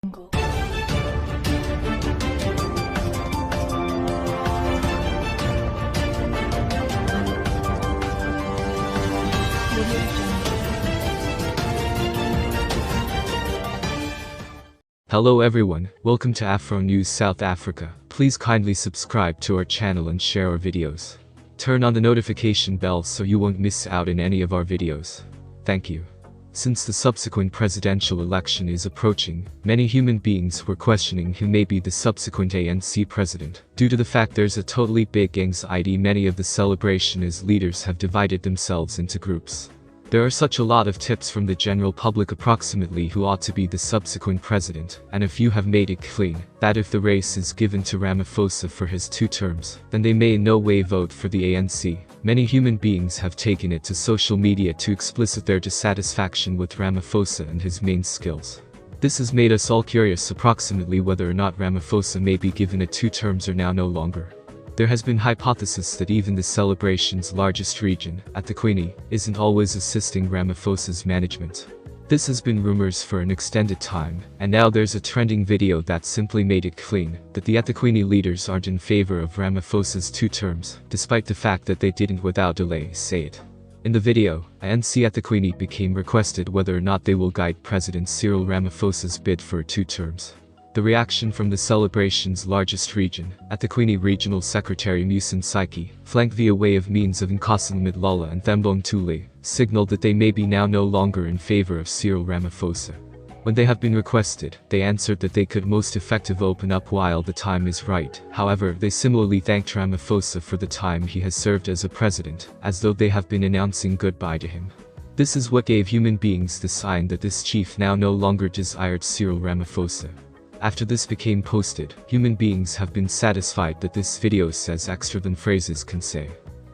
Hello everyone, welcome to Afro News South Africa. Please kindly subscribe to our channel and share our videos. Turn on the notification bell so you won't miss out in any of our videos. Thank you. Since the subsequent presidential election is approaching, many human beings were questioning who may be the subsequent ANC president. Due to the fact there's a totally big anxiety, many of the celebrationist leaders have divided themselves into groups. There are such a lot of tips from the general public approximately who ought to be the subsequent president, and a few have made it clear that if the race is given to Ramaphosa for his 2 terms, then they may in no way vote for the ANC. Many human beings have taken it to social media to explicit their dissatisfaction with Ramaphosa and his main skills. This has made us all curious approximately whether or not Ramaphosa may be given a 2 terms or now no longer. There has been hypothesis that even the celebration's largest region, eThekwini, isn't always assisting Ramaphosa's management. This has been rumors for an extended time, and now there's a trending video that simply made it clear that the eThekwini leaders aren't in favor of Ramaphosa's 2 terms, despite the fact that they didn't without delay say it. In the video, ANC eThekwini became requested whether or not they will guide President Cyril Ramaphosa's bid for 2 terms. The reaction from the celebration's largest region, eThekwini Regional Secretary Musin Saiki, flanked via way of means of Nkosi Midlala and Thembong Tule, signaled that they may be now no longer in favor of Cyril Ramaphosa. When they have been requested, they answered that they could most effective open up while the time is right. However, they similarly thanked Ramaphosa for the time he has served as a president, as though they have been announcing goodbye to him. This is what gave human beings the sign that this chief now no longer desired Cyril Ramaphosa. After this became posted, human beings have been satisfied that this video says extra than phrases can say.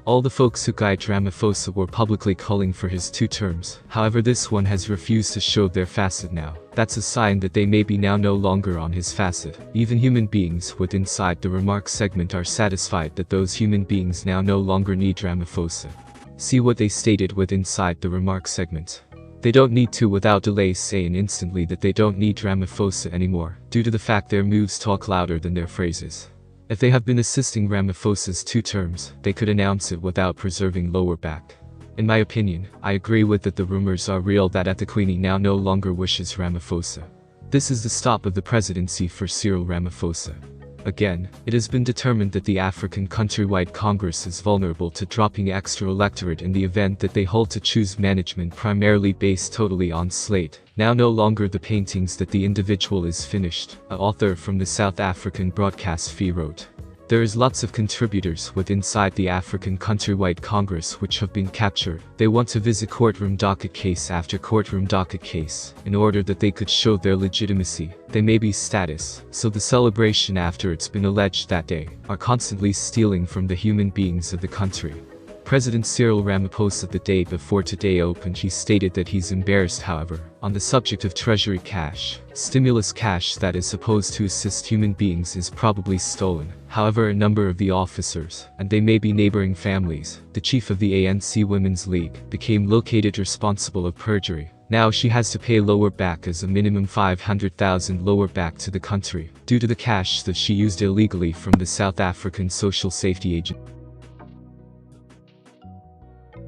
All the folks who guide Ramaphosa were publicly calling for his 2 terms, however this one has refused to show their facet now. That's a sign that they may be now no longer on his facet. Even human beings with inside the remarks segment are satisfied that those human beings now no longer need Ramaphosa. See what they stated with inside the remarks segment. They don't need to without delay saying instantly that they don't need Ramaphosa anymore, due to the fact their moves talk louder than their phrases. If they have been assisting Ramaphosa's 2 terms, they could announce it without preserving lower back. In my opinion, I agree with that the rumors are real that eThekwini now no longer wishes Ramaphosa. This is the stop of the presidency for Cyril Ramaphosa. Again, it has been determined that the African Countrywide Congress is vulnerable to dropping extra electorate in the event that they hold to choose management primarily based totally on slate. Now no longer the paintings that the individual is finished, an author from the South African Broadcast Fee wrote. There is lots of contributors with inside the African Countrywide Congress which have been captured. They want to visit courtroom docket case after courtroom docket case, in order that they could show their legitimacy. They may be status, so the celebration after it's been alleged that they are constantly stealing from the human beings of the country. President Cyril Ramaphosa the day before today opened he stated that he's embarrassed however, on the subject of treasury cash. Stimulus cash that is supposed to assist human beings is probably stolen. However, a number of the officers, and they may be neighboring families, the chief of the ANC Women's League, became located responsible of perjury. Now she has to pay lower back as a minimum 500,000 lower back to the country, due to the cash that she used illegally from the South African Social Safety Agency.